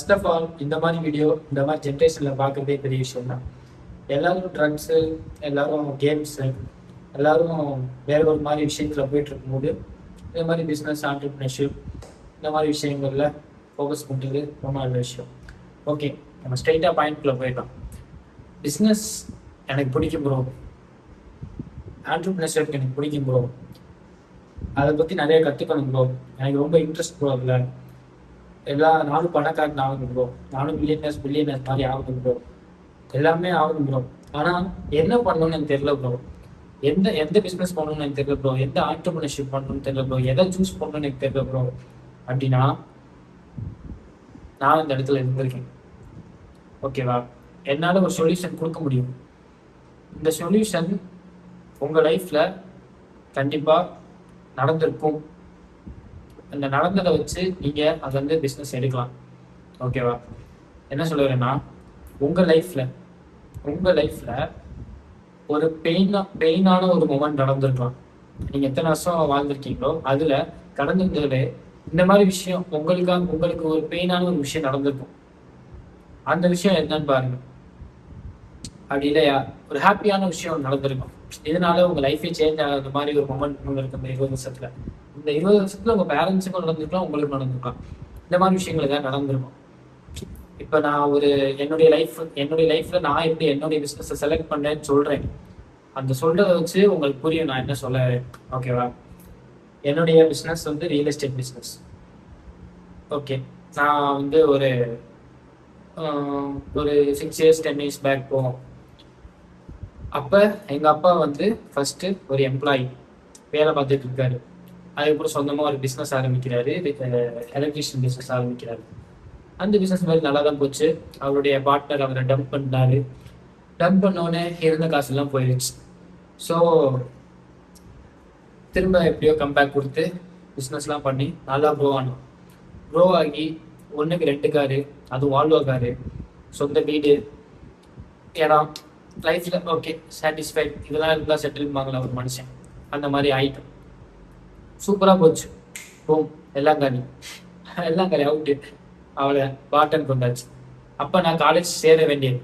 First of all இந்த மாதிரி video இந்த மாதிரி ஜென்ரேஷனில் பார்க்குறதே பெரிய விஷயம் தான். எல்லாரும் ட்ரக்ஸு, எல்லாரும் கேம்ஸு, எல்லாரும் வேற ஒரு மாதிரி விஷயத்தில் போயிட்டு இருக்கும்போது இந்த மாதிரி பிஸ்னஸ் ஆண்டர்பிரினர்ஷிப் இந்த மாதிரி விஷயங்களில் ஃபோக்கஸ் பண்ணுறது ரொம்ப நல்ல விஷயம். ஓகே, நம்ம ஸ்ட்ரைட்டாக பாயிண்ட்குள்ளே போயிடலாம். பிஸ்னஸ் எனக்கு பிடிக்கும் ப்ரோ, ஆண்டர்பிரினர்ஷிப் எனக்கு பிடிக்கும் ப்ரோ, அதை பற்றி நிறைய கற்றுக்கணும் ப்ரோ, எனக்கு ரொம்ப இன்ட்ரெஸ்ட் ப்ரோ, அதில் நானும் பணக்காரன் ஆகணும் ப்ரோ, நானும் பில்லியனர்ஸ் மாதிரி ஆகணும் ப்ரோ, எல்லாமே ஆகணும் ப்ரோ. ஆனால் என்ன பண்ணணும்னு எனக்கு தெரியல ப்ரோ, எந்த பிஸ்னஸ் பண்ணணும்னு எனக்கு தெரியல ப்ரோ, எந்த ஆண்டர்பிரினர்ஷிப் பண்ணணும்னு தெரியல ப்ரோ, எதை சூஸ் பண்ணணும்னு எனக்கு தெரியல ப்ரோ. அப்படின்னா நான் இந்த இடத்துல இருந்திருக்கேன். ஓகேவா? என்னால் ஒரு சொல்யூஷன் கொடுக்க முடியும். இந்த சொல்யூஷன் உங்கள் லைஃப்பில் கண்டிப்பாக நடந்திருக்கும். அந்த நடந்ததை வச்சு நீங்கள் அதை வந்து பிஸ்னஸ் எடுக்கலாம். ஓகேவா? என்ன சொல்ல வரேன்னா, உங்கள் லைஃப்பில் ஒரு பெயினான ஒரு மொமெண்ட் நடந்திருக்கலாம். நீங்கள் எத்தனை வருஷம் வாழ்ந்திருக்கீங்களோ அதில் கடந்திருந்ததுல இந்த மாதிரி விஷயம் உங்களுக்கு ஒரு பெயினான ஒரு விஷயம் நடந்திருக்கும். அந்த விஷயம் என்னன்னு பாருங்க. அப்படி இல்லையா, ஒரு ஹாப்பியான விஷயம் நடந்திருக்கும், இதனால உங்க லைஃபே சேஞ்ச் ஆகாத மாதிரி ஒரு மொமெண்ட் நடந்திருக்கு. இந்த 20 வருஷத்துல உங்க பேரண்ட்ஸுக்கும் நடந்திருக்கலாம், உங்களுக்கு நடந்திருக்கலாம். இந்த மாதிரி விஷயங்கள் தான் நடந்திருக்கும். இப்ப நான் என்னுடைய லைஃப்ல நான் எப்படி என்னுடைய பிசினஸை செலக்ட் பண்ணேன்னு சொல்றேன். அந்த சொல்றதை வச்சு உங்களுக்கு புரியும் நான் என்ன சொல்ல. ஓகேவா? என்னுடைய பிஸ்னஸ் வந்து ரியல் எஸ்டேட் பிஸ்னஸ். ஓகே, நான் வந்து ஒரு 6 years 10 years பேக் போவோம். அப்போ எங்கள் அப்பா வந்து ஃபர்ஸ்ட் ஒரு எம்ப்ளாயி வேலை பார்த்துட்டு இருக்காரு. அதுக்கப்புறம் சொந்தமாக ஒரு பிஸ்னஸ் ஆரம்பிக்கிறாரு, எலக்ட்ரிஷியன் பிஸ்னஸ் ஆரம்பிக்கிறாரு. அந்த பிஸ்னஸ் மாதிரி நல்லா தான் போச்சு. அவருடைய பார்ட்னர் அவரை டம்ப் பண்ணாரு. டம்ப் பண்ணோடனே இருந்த காசுலாம் போயிடுச்சு. ஸோ திரும்ப எப்படியோ கம்பேக் கொடுத்து பிஸ்னஸ்லாம் பண்ணி நல்லா க்ரோ ஆகி 1க்கு 2 காரு, அதுவும் வால்வோ காரு, சொந்த வீடு, இடம், லைஃப்பில் ஓகே சாட்டிஸ்ஃபைட், இதெல்லாம் இருந்தால் செட்டில்மாங்களா ஒரு மனுஷன், அந்த மாதிரி ஆயிட்டோம். சூப்பராக போச்சு. போம் எல்லாம் காலி அவுட்டு. அவளை பாட்டன் கொண்டாச்சு. அப்போ நான் காலேஜ் சேர வேண்டியது.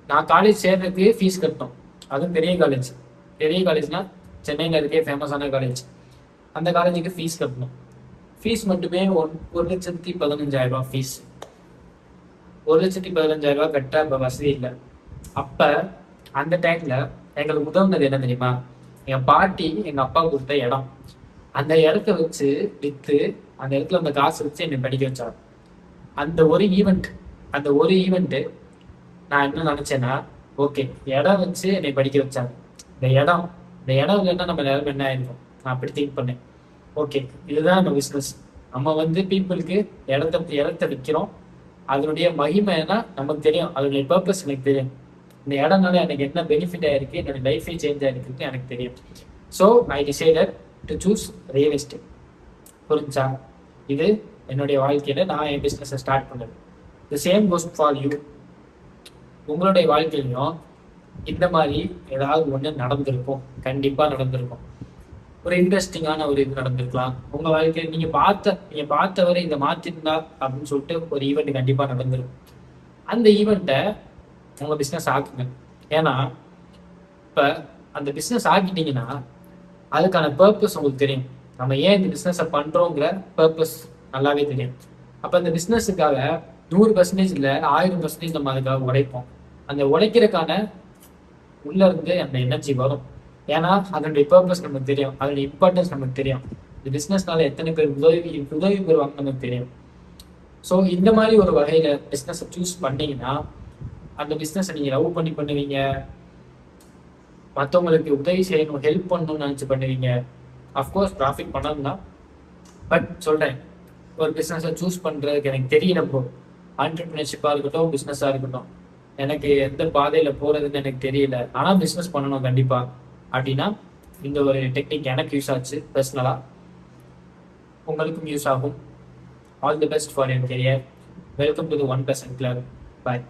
நான் காலேஜ் சேர்றதுக்கு ஃபீஸ் கட்டணும். அதுவும் பெரிய காலேஜ்னா சென்னையில் இருக்கே ஃபேமஸான காலேஜ். அந்த காலேஜுக்கு ஃபீஸ் கட்டணும். ஃபீஸ் மட்டுமே 1,15,000 ஃபீஸ். 1,15,000 கட்ட இப்போ வசதி இல்லை. அப்போ அந்த டைமில் எங்களுக்கு உதவுனது என்ன தெரியுமா? என் பாட்டி எங்கள் அப்பா கொடுத்த இடம். அந்த இடத்த வச்சு விற்று அந்த இடத்துல அந்த காசு வச்சு என்னை படிக்க வச்சாங்க. அந்த ஒரு ஈவெண்ட்டு நான் என்ன நினச்சேன்னா, ஓகே இடம் வச்சு என்னை படிக்க வச்சாங்க. இந்த இடம் இல்லைன்னா நம்ம நிலைமை என்ன ஆயிருக்கும், நான் அப்படி திங்க் பண்ணேன். ஓகே, இதுதான் நம்ம பிஸ்னஸ். நம்ம வந்து பீப்புளுக்கு இடத்த விற்கிறோம். அதனுடைய மகிமைன்னா நமக்கு தெரியும், அதனுடைய பர்பஸ் எனக்கு தெரியும். இந்த இடம்னால எனக்கு என்ன பெனிஃபிட் ஆயிருக்கு, என்னோட லைஃபே சேஞ்ச் ஆயிருக்குன்னு எனக்கு தெரியும். So I decided to choose real estate. புரிஞ்சா? இது என்னுடைய வாழ்க்கையில நான் என் பிஸ்னஸை ஸ்டார்ட் பண்ணது. The same goes for you. உங்களுடைய வாழ்க்கையிலையும் இந்த மாதிரி ஏதாவது ஒன்று நடந்திருக்கும், கண்டிப்பாக நடந்திருக்கும். ஒரு இன்ட்ரெஸ்டிங்கான ஒரு இது நடந்திருக்கலாம் உங்க வாழ்க்கையில். நீங்க பார்த்தவரை இதை மாத்திருந்தா அப்படின்னு சொல்லிட்டு ஒரு ஈவெண்ட் கண்டிப்பா நடந்திருக்கும். அந்த ஈவெண்ட்டை உங்க பிஸ்னஸ் ஆக்குங்க. ஏன்னா இப்ப அந்த பிஸ்னஸ் ஆக்கிட்டீங்கன்னா அதுக்கான பர்பஸ் உங்களுக்கு தெரியும். நம்ம ஏன் இந்த பிஸ்னஸை பண்றோங்கிற பர்பஸ் நல்லாவே தெரியும். அப்ப அந்த பிஸ்னஸுக்காக 100% இல்லை 1000% நம்ம அதுக்காக உழைப்போம். அந்த உழைக்கிறதுக்கான உள்ள இருந்து அந்த எனர்ஜி வரும். ஏன்னா அதனுடைய பர்பஸ் நமக்கு தெரியும், அதனுடைய இம்பார்ட்டன்ஸ் நமக்கு தெரியும். இந்த பிஸ்னஸ்னால எத்தனை பேர் உதவி பெறுவாங்க நமக்கு தெரியும். ஸோ இந்த மாதிரி ஒரு வகையில பிஸ்னஸை சூஸ் பண்ணீங்கன்னா அந்த பிஸ்னஸை நீங்க லவ் பண்ணி பண்ணுவீங்க, மற்றவங்களுக்கு உதவி செய்யணும், ஹெல்ப் பண்ணணும்னு நினச்சி பண்ணுவீங்க. அஃப்கோர்ஸ் ப்ராஃபிட் பண்ணணும் தான். பட் சொல்றேன், ஒரு பிஸ்னஸை சூஸ் பண்றதுக்கு எனக்கு தெரியல ப்ரோ. ஆண்டர்பிரினர்ஷிப்பாக இருக்கட்டும், பிஸ்னஸாக இருக்கட்டும், எனக்கு எந்த பாதையில் போகிறதுன்னு எனக்கு தெரியல, ஆனால் பிஸ்னஸ் பண்ணணும் கண்டிப்பாக அப்படின்னா இந்த ஒரு டெக்னிக் எனக்கு யூஸ் ஆச்சு. பர்சனலாக உங்களுக்கும் யூஸ் ஆகும். All the best for your career. Welcome to the 1% Club. Bye.